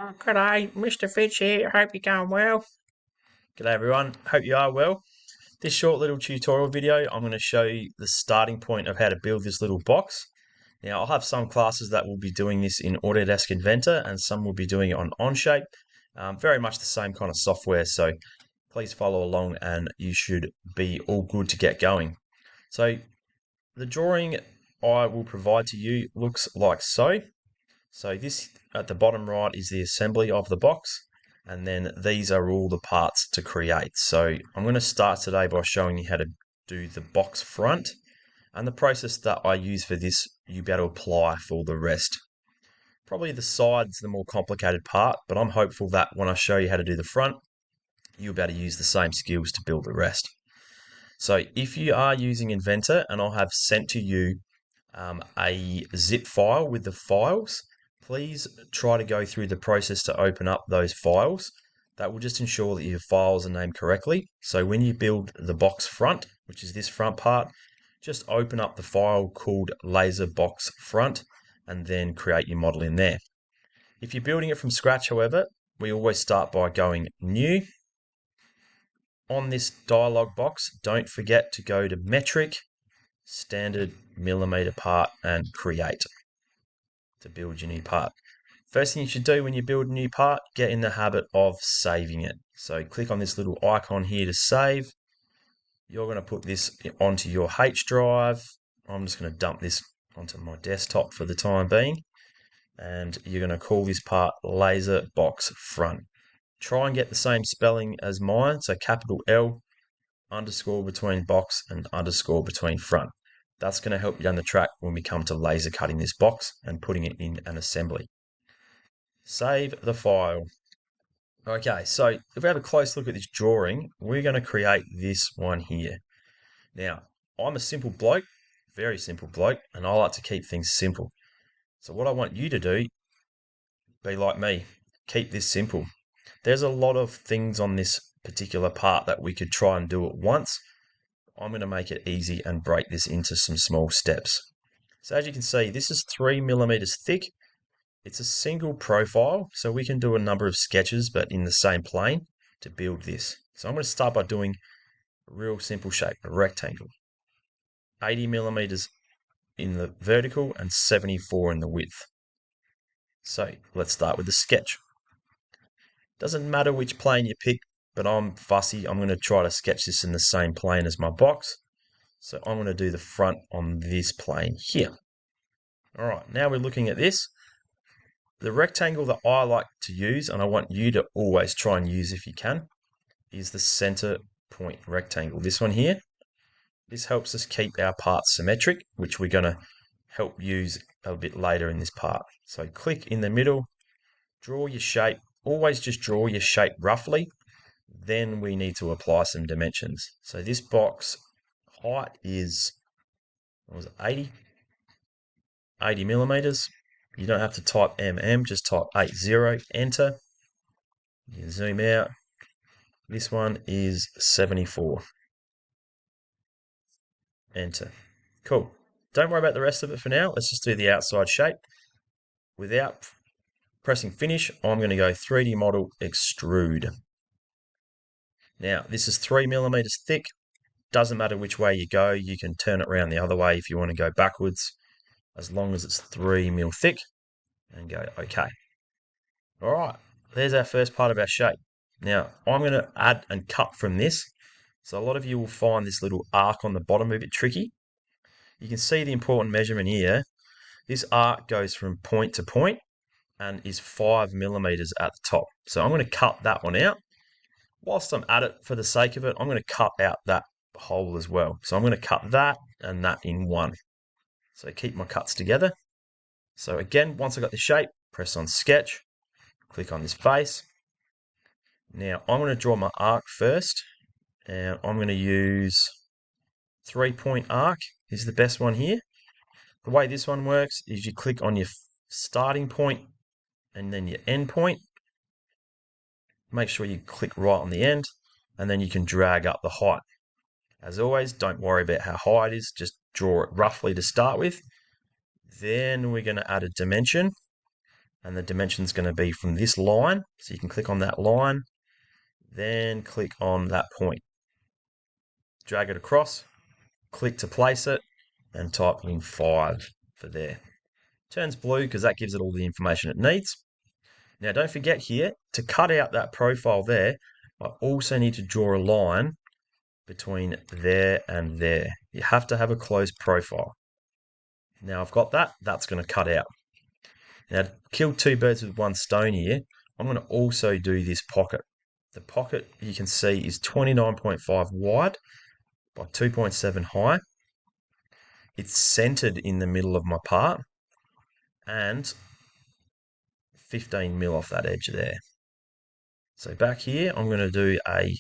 Oh, g'day, Mr. Fitch here. Hope you're going well. G'day everyone, hope you are well. This short little tutorial video, I'm going to show you the starting point of how to build this little box. Now, I'll have some classes that will be doing this in Autodesk Inventor and some will be doing it on Onshape. Very much the same kind of software, so please follow along and you should be all good to get going. So, the drawing I will provide to you looks like so. So this at the bottom right is the assembly of the box, and then these are all the parts to create. So I'm going to start today by showing you how to do the box front, and the process that I use for this you'll be able to apply for the rest. Probably the side's the more complicated part, but I'm hopeful that when I show you how to do the front, you'll be able to use the same skills to build the rest. So if you are using Inventor, and I'll have sent to you a zip file with the files, please try to go through the process to open up those files. That will just ensure that your files are named correctly. So when you build the box front, which is this front part, just open up the file called laser box front and then create your model in there. If you're building it from scratch, however, we always start by going new. On this dialog box, don't forget to go to metric, standard, millimeter part, and create to build your new part. First thing you should do when you build a new part, get in the habit of saving it. So click on this little icon here to save. You're going to put this onto your H drive. I'm just going to dump this onto my desktop for the time being. And you're going to call this part laser box front. Try and get the same spelling as mine. So capital L, underscore between box and underscore between front. That's going to help you down the track when we come to laser cutting this box and putting it in an assembly. Save the file. Okay, so if we have a close look at this drawing, we're going to create this one here. Now, I'm a simple bloke, very simple bloke, and I like to keep things simple. So what I want you to do, be like me, keep this simple. There's a lot of things on this particular part that we could try and do at once. I'm going to make it easy and break this into some small steps. So as you can see, this is 3 millimeters thick. It's a single profile, so we can do a number of sketches, but in the same plane to build this. So I'm going to start by doing a real simple shape, a rectangle. 80 millimeters in the vertical and 74 in the width. So let's start with the sketch. Doesn't matter which plane you pick, but I'm fussy. I'm going to try to sketch this in the same plane as my box. So I'm going to do the front on this plane here. All right, now we're looking at this. The rectangle that I like to use, and I want you to always try and use if you can, is the center point rectangle. This one here. This helps us keep our parts symmetric, which we're going to help use a bit later in this part. So click in the middle, draw your shape. Always just draw your shape roughly. Then we need to apply some dimensions. So this box height is, what was it, 80 millimeters. You don't have to type mm, just type 80, enter. You can zoom out. This one is 74. Enter. Cool. Don't worry about the rest of it for now. Let's just do the outside shape. Without pressing finish, I'm going to go 3D model extrude. Now, this is 3 millimeters thick. Doesn't matter which way you go. You can turn it around the other way if you want to go backwards, as long as it's 3 mil thick, and go OK. All right, there's our first part of our shape. Now, I'm going to add and cut from this. So a lot of you will find this little arc on the bottom a bit tricky. You can see the important measurement here. This arc goes from point to point and is 5 millimeters at the top. So I'm going to cut that one out. Whilst I'm at it, for the sake of it, I'm going to cut out that hole as well. So I'm going to cut that and that in one. So keep my cuts together. So again, once I got the shape, press on sketch, click on this face. Now I'm going to draw my arc first, and I'm going to use 3-point arc is the best one here. The way this one works is you click on your starting point and then your end point. Make sure you click right on the end, and then you can drag up the height. As always, don't worry about how high it is, just draw it roughly to start with. Then we're going to add a dimension. and the dimension's going to be from this line. So you can click on that line, then click on that point. Drag it across, click to place it, and type in 5 for there. Turns blue because that gives it all the information it needs. Now don't forget here, to cut out that profile there, I also need to draw a line between there and there. You have to have a closed profile. Now I've got that, that's going to cut out. Now to kill two birds with one stone here, I'm going to also do this pocket. The pocket you can see is 29.5 wide by 2.7 high. It's centered in the middle of my part and 15 mil off that edge there. So back here, I'm going to do I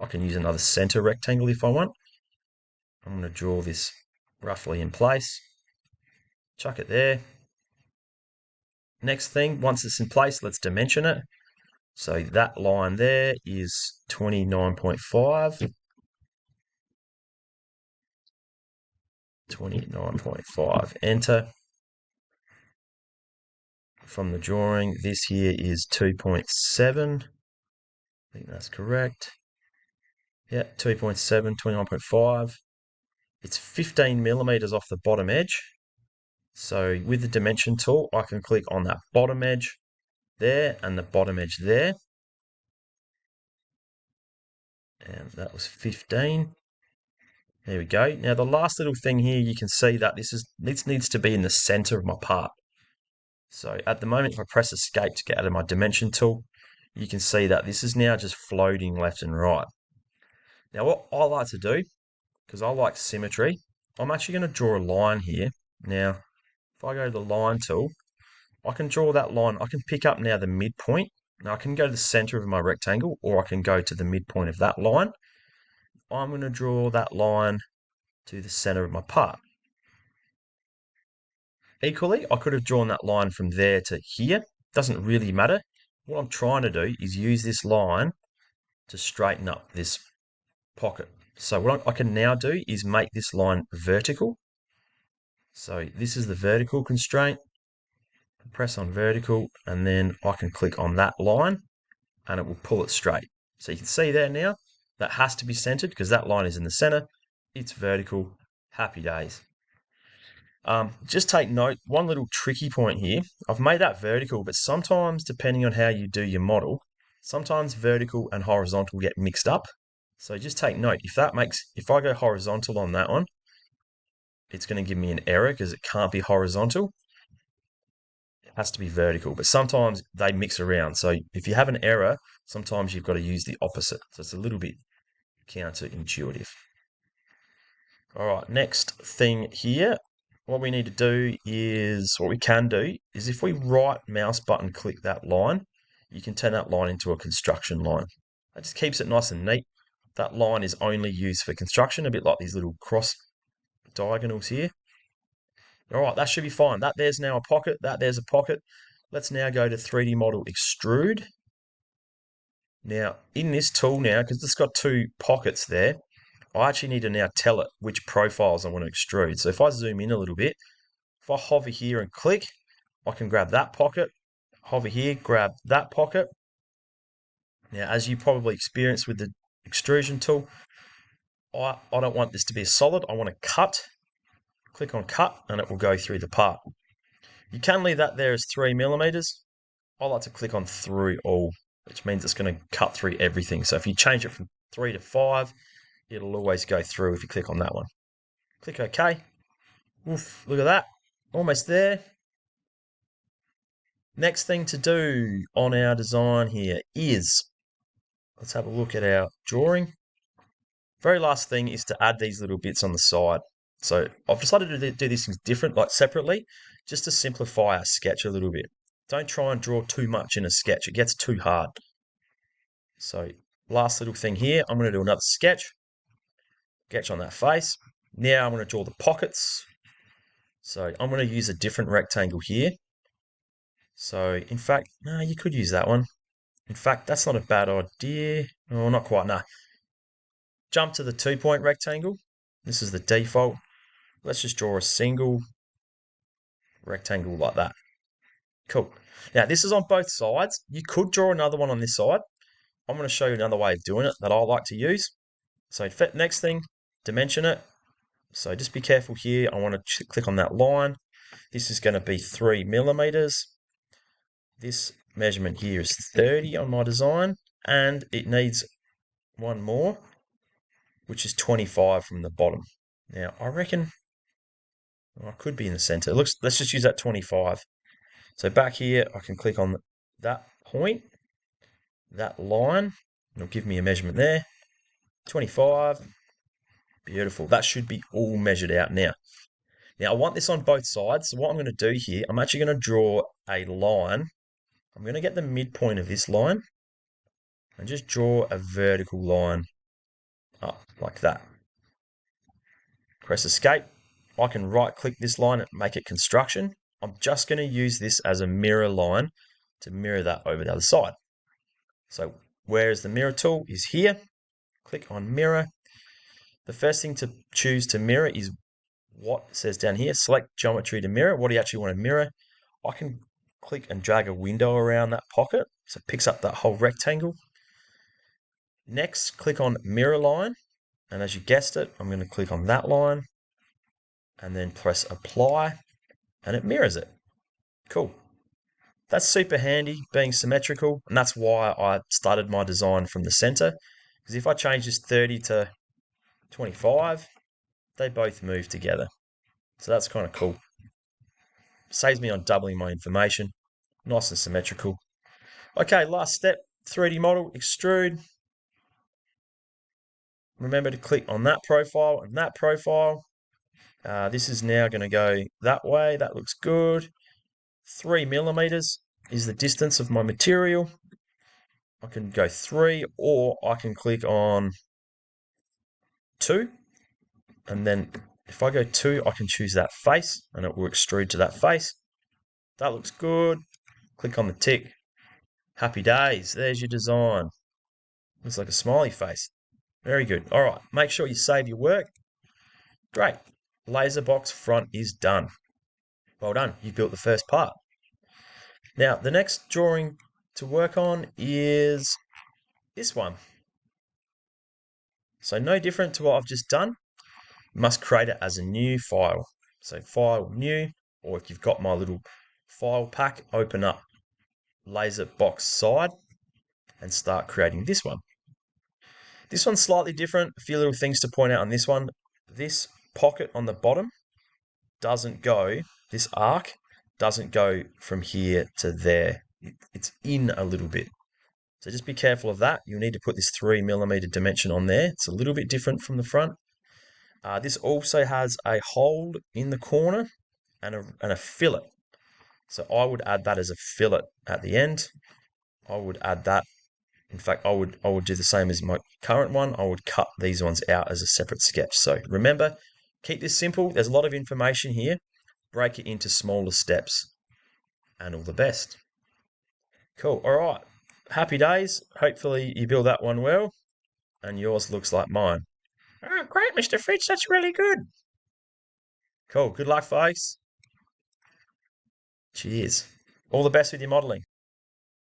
can use another center rectangle if I want. I'm going to draw this roughly in place, chuck it there. Next thing, once it's in place, let's dimension it. So that line there is 29.5. 29.5, enter. From the drawing, this here is 2.7. I think that's correct. Yeah, 2.7, 29.5. It's 15 millimeters off the bottom edge. So with the dimension tool, I can click on that bottom edge there and the bottom edge there. And that was 15. There we go. Now the last little thing here, you can see that this needs to be in the center of my part. So at the moment, if I press escape to get out of my dimension tool, you can see that this is now just floating left and right. Now what I like to do, because I like symmetry, I'm actually going to draw a line here. Now, if I go to the line tool, I can draw that line. I can pick up now the midpoint. Now I can go to the center of my rectangle, or I can go to the midpoint of that line. I'm going to draw that line to the center of my part. Equally, I could have drawn that line from there to here. Doesn't really matter. What I'm trying to do is use this line to straighten up this pocket. So what I can now do is make this line vertical. So this is the vertical constraint. Press on vertical, and then I can click on that line and it will pull it straight. So you can see there now, that has to be centered because that line is in the center. It's vertical. Happy days. Just take note, one little tricky point here. I've made that vertical, but sometimes depending on how you do your model, sometimes vertical and horizontal get mixed up. So just take note, if I go horizontal on that one, it's going to give me an error because it can't be horizontal. It has to be vertical, but sometimes they mix around. So if you have an error, sometimes you've got to use the opposite. So it's a little bit counterintuitive. All right, next thing here, what we need to do is, what we can do is if we right mouse button click that line, you can turn that line into a construction line. That just keeps it nice and neat. That line is only used for construction, a bit like these little cross diagonals here. All right, that should be fine. That there's now a pocket, that there's a pocket. Let's now go to 3D model extrude. Now in this tool now, because it's got two pockets there, I actually need to now tell it which profiles I want to extrude. So if I zoom in a little bit, if I hover here and click, I can grab that pocket, hover here, grab that pocket. Now, as you probably experienced with the extrusion tool, I don't want this to be a solid. I want to cut. Click on cut and it will go through the part. You can leave that there as 3 millimeters. I like to click on through all, which means it's going to cut through everything. So if you change it from 3 to 5, it'll always go through if you click on that one. Click OK. Oof, look at that. Almost there. Next thing to do on our design here is, let's have a look at our drawing. Very last thing is to add these little bits on the side. So I've decided to do these things different, like separately, just to simplify our sketch a little bit. Don't try and draw too much in a sketch. It gets too hard. So last little thing here, I'm going to do another sketch on that face. Now I'm going to draw the pockets. So I'm going to use a different rectangle here. So in fact, no, you could use that one. In fact, that's not a bad idea. Oh, not quite, no. Jump to the 2-point rectangle. This is the default. Let's just draw a single rectangle like that. Cool. Now, this is on both sides. You could draw another one on this side. I'm going to show you another way of doing it that I like to use. So next thing, dimension it. So just be careful here. I want to click on that line. This is going to be 3 millimeters. This measurement here is 30 on my design, and it needs one more, which is 25 from the bottom. Now, I reckon I could be in the center. Let's just use that 25. So back here, I can click on that point, that line. It'll give me a measurement there. 25. Beautiful. That should be all measured out now. Now, I want this on both sides. So what I'm going to do here, I'm actually going to draw a line. I'm going to get the midpoint of this line and just draw a vertical line up like that. Press escape. I can right click this line and make it construction. I'm just going to use this as a mirror line to mirror that over the other side. So where's the mirror tool is here. Click on mirror. The first thing to choose to mirror is what it says down here. Select geometry to mirror. What do you actually want to mirror? I can click and drag a window around that pocket so it picks up that whole rectangle. Next, click on mirror line. And as you guessed it, I'm going to click on that line and then press apply and it mirrors it. Cool. That's super handy being symmetrical, and that's why I started my design from the center, because if I change this 30 to 25, they both move together. So that's kind of cool. Saves me on doubling my information. Nice and symmetrical. Okay, last step, 3D model, extrude. Remember to click on that profile and that profile. This is now going to go that way. That looks good. 3 millimeters is the distance of my material. I can go 3, or I can click on 2. And then if I go 2, I can choose that face and it will extrude to that face. That looks good. Click on the tick. Happy days. There's your design. Looks like a smiley face. Very good. All right. Make sure you save your work. Great. Laser box front is done. Well done. You built the first part. Now, the next drawing to work on is this one. So no different to what I've just done. You must create it as a new file. So file new, or if you've got my little file pack, open up laser box side and start creating this one. This one's slightly different. A few little things to point out on this one. This pocket on the bottom doesn't go, this arc doesn't go from here to there. It's in a little bit. So just be careful of that. You'll need to put this 3 millimeter dimension on there. It's a little bit different from the front. This also has a hold in the corner and a fillet. So I would add that as a fillet at the end. I would add that. In fact, I would do the same as my current one. I would cut these ones out as a separate sketch. So remember, keep this simple. There's a lot of information here. Break it into smaller steps. And all the best. Cool. All right. Happy days. Hopefully you build that one well. And yours looks like mine. Oh, great, Mr. Fitch. That's really good. Cool. Good luck, folks. Cheers. All the best with your modelling.